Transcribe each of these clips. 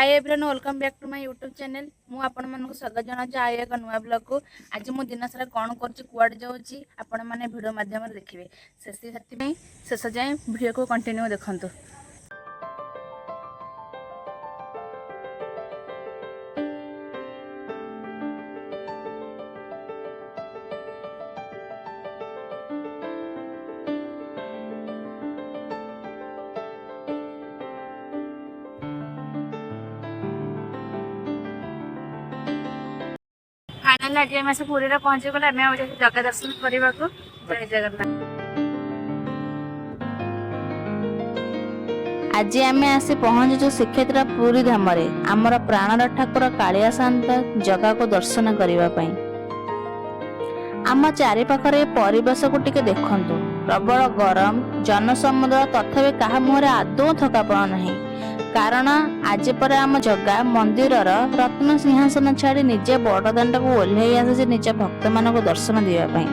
Hi everyone welcome back to my YouTube channel मु आपण मानक स्वागत जनाऊँ आई एक नुआ ब्लॉग को। आज मु दिन सारा कौन कर जाऊँगी आपण मैंने भिडियो माध्यम देखिए शेष जाए भिडियो को कंटिन्यू देखंतु। फाइनल आज आम से पुरी पहुंची गला आम जगह दर्शन करने को। जय जगन्नाथ। आज आम आसी पहुंचु श्रीक्षेत्र पुरी धाम आमर प्राणर ठाकुर कालिया शांत जगह को दर्शन करने। आम चारिपाखरे परिवेश को टिके देखंतु। प्रबल गरम जनसमुद्र तथापि कहा मुहरे आदौ थकापण नहीं, कारण आज पर आम जगह मंदिर रत्न सिंहासन छाड़ी निजे बड़दाण्ड को ओह्लई आसी निज भक्त मान दर्शन देवाई।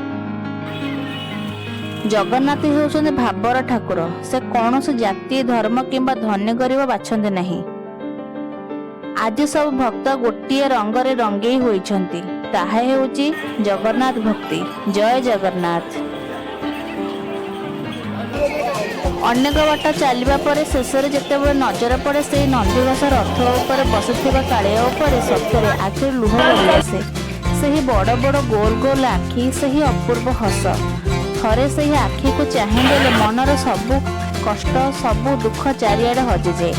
जगन्नाथ होउछन्ति भावर ठाकुर, से कौन जाति धर्म किंबा धन्य गरीब बाछन्ति नहीं। आज सब भक्त गोटे रंगरे रंगई होइछन्ति, ताहा हेउछि जगन्नाथ भक्ति। जय जगन्नाथ। अनेक बाट चलवा पर शेष जितेबाला नजर पड़े से नंदीघोष रथ उपर बसुवा कालिया उपर सत्य आखिर लुह बही आसे। से बड़ बड़ गोल गोल आखि, से अपूर्व हस, थरे से आखि को चाहिए मनर सबू कष्ट सबू दुख चारिआडे हजिजाए।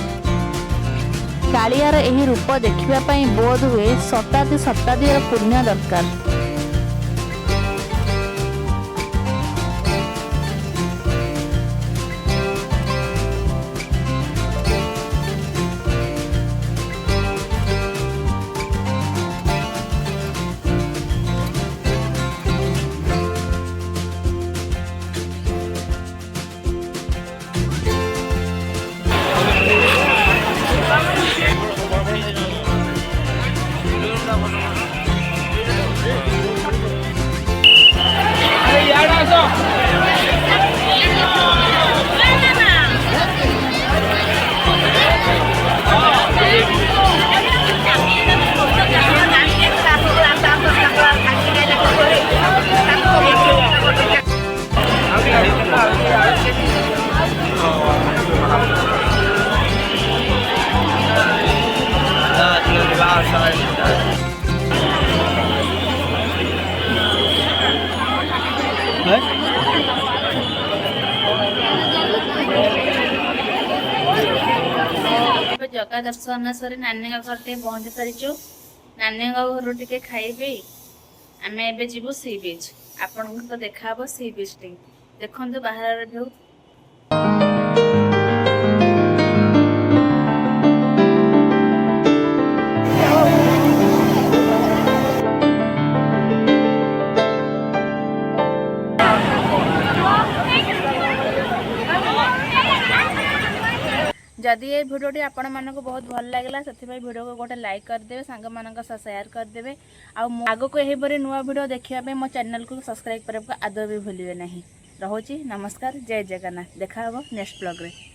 कालियार एही रूप देखिबा बोध हुए शताब्दी शताब्दी पुण्य दरकार। जगह दर्शन सरी नानी घर टे पहुंची सारीचु। नानी घर टे खाइबे आम एबे जीवु सी बीच। आपन तो देखा सी बीच टे देखंतु बाहर व्यू। जदि ये भिडियोटी आपण मानक बहुत भल लगे से भिडियो को गोटे लाइक करदे, सांग मान शेयर करदे। आग को यही नुआ भिडियो देखा मो चैनल को सब्सक्राइब करने को आदौ भी भूलिए नहीं। रहुची नमस्कार। जय जगन्नाथ। देखा नेक्स्ट ब्लॉग रे।